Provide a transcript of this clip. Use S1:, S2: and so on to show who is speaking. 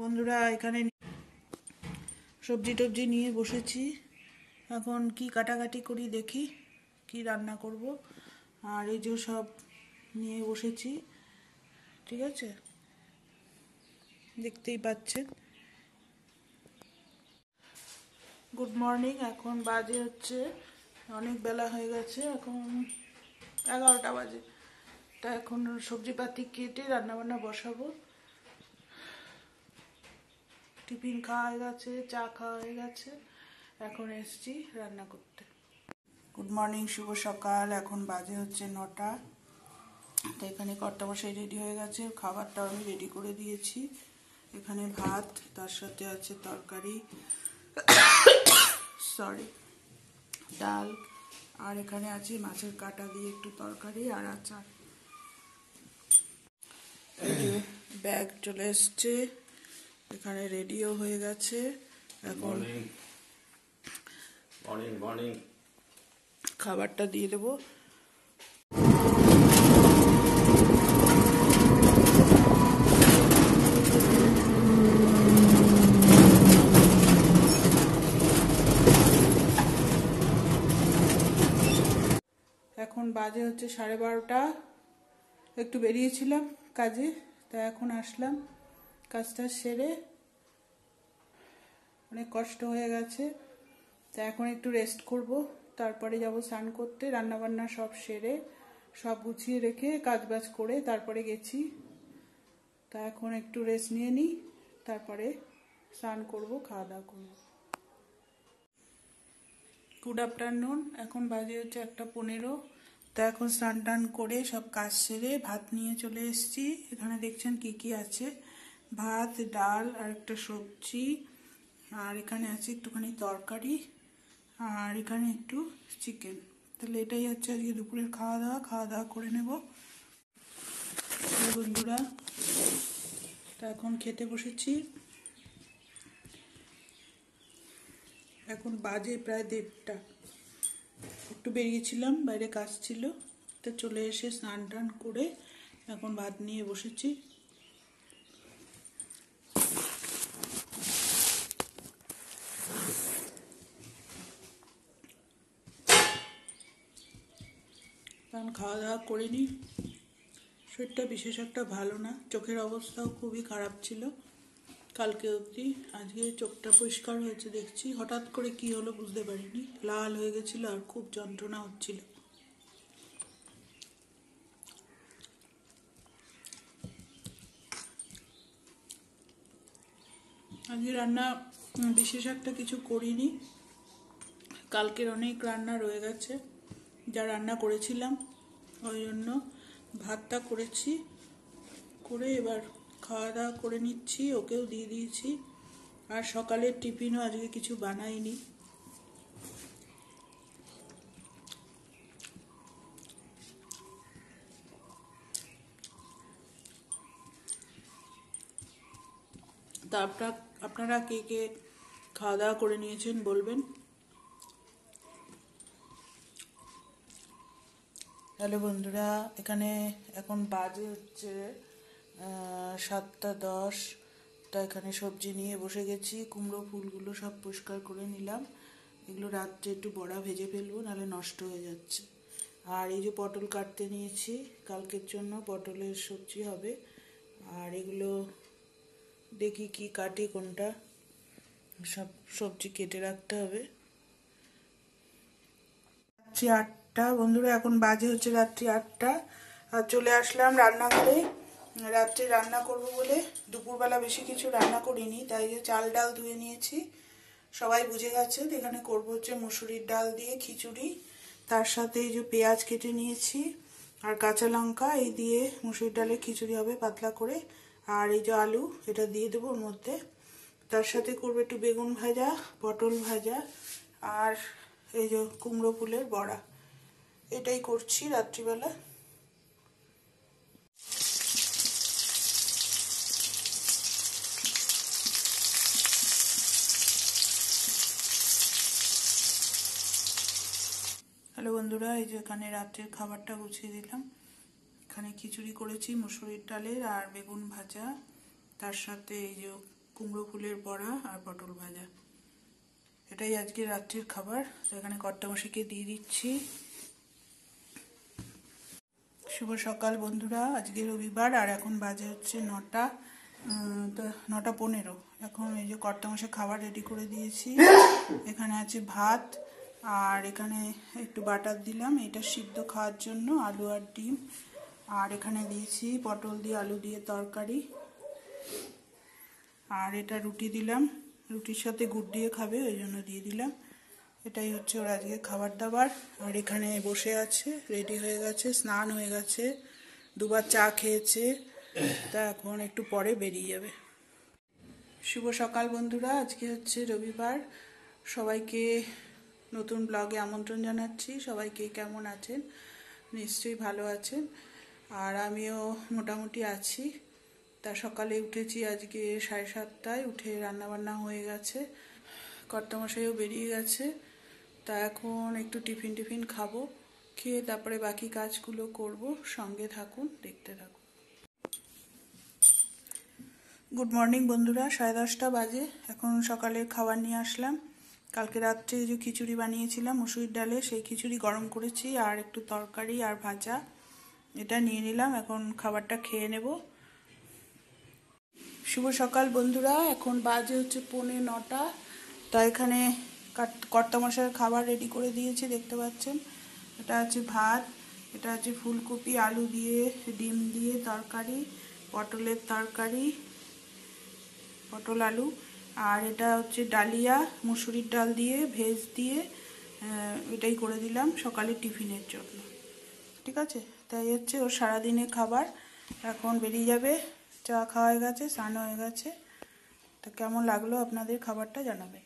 S1: বন্ধুরা এখানে সবজি টবজি নিয়ে বসেছি। এখন কি কাটাকাটি করি দেখি কি রান্না করব। আর এই যে সব নিয়ে বসেছি, ঠিক আছে, দেখতেই পাচ্ছেন। Good morning. এখন বাজে হচ্ছে অনেক বেলা হয়ে গেছে, এখন 11টা বাজে। তা এখন সবজিপাতি কেটে রান্নাবান্না বসাবো। টিফিন খাওয়া হয়ে গেছে, চা খাওয়া হয়ে গেছে, এখন এসছি রান্না করতে। গুড মর্নিং, শুভ সকাল। এখন বাজে হচ্ছে 9টা। তো এখানে কর্তামশাই রেডি হয়ে গেছে, খাবারটাও আমি রেডি করে দিয়েছি। এখানে ভাত, তার সাথে আছে তরকারি, ডাল, আর এখানে আছে মাছের কাঁটা দিয়ে একটু তরকারি আর আচার। এই যে ব্যাগ চলে এসছে, এখানে রেডিও হয়ে গেছে। এখন খাবারটা দিয়ে দেবো। এখন বাজে হচ্ছে 12:30। একটু বেরিয়েছিলাম কাজে, তা এখন আসলাম, কাজটা সেরে। অনেক কষ্ট হয়ে গেছে, তা এখন একটু রেস্ট করব, তারপরে যাব স্নান করতে। রান্নাবান্না সব সেরে সব গুছিয়ে রেখে কাজবাজ করে তারপরে গেছি। তা এখন একটু রেস্ট নিয়ে নিই, তারপরে স্নান করব, খাওয়া দাওয়া করব। Good afternoon. এখন বাজে হচ্ছে 1:15। তা এখন স্নান টান করে সব কাজ সেরে ভাত নিয়ে চলে এসেছি। এখানে দেখছেন কি কি আছে, ভাত, ডাল আর একটা সবজি, আর এখানে আছে একটুখানি তরকারি, আর এখানে একটু চিকেন। তাহলে এটাই হচ্ছে আজকে দুপুরের খাওয়া দাওয়া করে নেব বন্ধুরা। তা এখন খেতে বসেছি। এখন বাজে প্রায় 1:30। একটু বেরিয়েছিলাম, বাইরে কাজ ছিল, তো চলে এসে স্নান টান করে এখন ভাত নিয়ে বসেছি। কারণ খাওয়া দাওয়া করে নিই। শরীরটা বিশেষ একটা ভালো না, চোখের অবস্থাও খুবই খারাপ ছিল কালকে অবধি। আজকে চোখটা পরিষ্কার হয়েছে দেখছি, হঠাৎ করে কি হলো বুঝতে পারিনি, লাল হয়ে গেছিল আর খুব যন্ত্রণা হচ্ছিল। আজকে রান্না বিশেষ একটা কিছু করিনি, কালকের অনেক রান্না রয়ে গেছে যা রান্না করেছিলাম, ওই জন্য ভাতটা করেছি, করে এবার খাওয়া দাওয়া করে নিচ্ছি, ওকেও দিয়ে দিয়েছি। আর সকালের টিফিনও আজকে কিছু বানাইনি। তা আপনারা কে কে খাওয়া দাওয়া করে নিয়েছেন বলবেন। হ্যালো বন্ধুরা, এখানে এখন বাজে হচ্ছে 7:10। তা এখানে সবজি নিয়ে বসে গেছি। কুমড়ো ফুলগুলো সব পরিষ্কার করে নিলাম, এগুলো রাত্রে একটু বড়া ভেজে ফেলবো, নাহলে নষ্ট হয়ে যাচ্ছে। আর এই যে পটল কাটতে নিয়েছি, কালকের জন্য পটলের সবজি হবে। আর এগুলো দেখি কি কাটি, কোনটা, সব সবজি কেটে রাখতে হবে। রাত্রি 8টা বন্ধুরা, এখন বাজে হচ্ছে রাত্রি 8টা। আর চলে আসলাম রান্নাঘরে। রাত্রে রান্না করব বলে দুপুরবেলা বেশি কিছু রান্না করিনি, তাই যে চাল ডাল ধুয়ে নিয়েছি, সবাই বুঝে গেছে। এখানে করবো হচ্ছে মুসুরির ডাল দিয়ে খিচুড়ি, তার সাথে এই যে পেঁয়াজ কেটে নিয়েছি আর কাঁচা লঙ্কা, এই দিয়ে মুসুরির ডালের খিচুড়ি হবে পাতলা করে। আর এই যে আলু, এটা দিয়ে দেবো ওর মধ্যে। তার সাথে করবো একটু বেগুন ভাজা, পটল ভাজা, আর এই যে কুমড়ো ফুলের বড়া। এটাই করছি রাত্রিবেলা। হ্যালো বন্ধুরা, এই যে এখানে রাত্রের খাবারটা গুছিয়ে দিলাম। এখানে খিচুড়ি করেছি মুসুরির ডালের আর বেগুন ভাজা, তার সাথে এই যে কুমড়ো ফুলের বড়া আর পটল ভাজা। এটাই আজকে রাত্রির খাবার। তো এখানে কর্তামশাইকে দিয়ে দিচ্ছি। শুভ সকাল বন্ধুরা, আজকে রবিবার আর এখন বাজে হচ্ছে 9:15। এখন এই যে কর্তামশাই খাবার রেডি করে দিয়েছি। এখানে আছে ভাত আর এখানে একটু বাটার দিলাম, এটা সিদ্ধ খাওয়ার জন্য, আলু আর ডিম। আর এখানে দিয়েছি পটল দিয়ে আলু দিয়ে তরকারি। আর এটা রুটি দিলাম, রুটির সাথে গুড় দিয়ে খাবে ওই জন্য দিয়ে দিলাম। এটাই হচ্ছে ওর আজকে খাবার দাবার। আর এখানে বসে আছে, রেডি হয়ে গেছে, স্নান হয়ে গেছে, দুবার চা খেয়েছে, তা এখন একটু পরে বেরিয়ে যাবে। শুভ সকাল বন্ধুরা, আজকে হচ্ছে রবিবার। সবাইকে নতুন ব্লগে আমন্ত্রণ জানাচ্ছি। সবাইকে কেমন আছেন? নিশ্চয়ই ভালো আছেন। আর আমিও মোটামুটি আছি। তা সকালে উঠেছি আজকে 7:30টায়, উঠে রান্নাবান্না হয়ে গেছে, কর্তামশাইও বেরিয়ে গেছে। তা এখন একটু টিফিন খাবো, খেয়ে তারপরে বাকি কাজগুলো করব। সঙ্গে থাকুন, দেখতে থাকুন। গুড মর্নিং বন্ধুরা, 10:30 বাজে। এখন সকালের খাবার নিয়ে আসলাম। কালকে রাত্রে যে খিচুড়ি বানিয়েছিলাম মুসুরির ডালে, সেই খিচুড়ি গরম করেছি, আর একটু তরকারি আর ভাজা, এটা নিয়ে নিলাম। এখন খাবারটা খেয়ে নেব। শুভ সকাল বন্ধুরা, এখন বাজে হচ্ছে 9:45। তা এখানে কর্তামশাইয়ের খাবার রেডি করে দিয়েছি, দেখতে পাচ্ছেন। এটা আছে ভাত, এটা আছে ফুলকপি আলু দিয়ে ডিম দিয়ে তরকারি, পটলের তরকারি, পটল আলু। আর এটা হচ্ছে ডালিয়া মুসুরির ডাল দিয়ে ভেজ দিয়ে, এটাই করে দিলাম সকালে টিফিনের জন্য। ঠিক আছে, তাই হচ্ছে ওর সারাদিনের খাবার। এখন বেরিয়ে যাবে। চা খাওয়া হয়ে গেছে, স্নান হয়ে গেছে। তা কেমন লাগলো আপনাদের খাবারটা জানাবেন।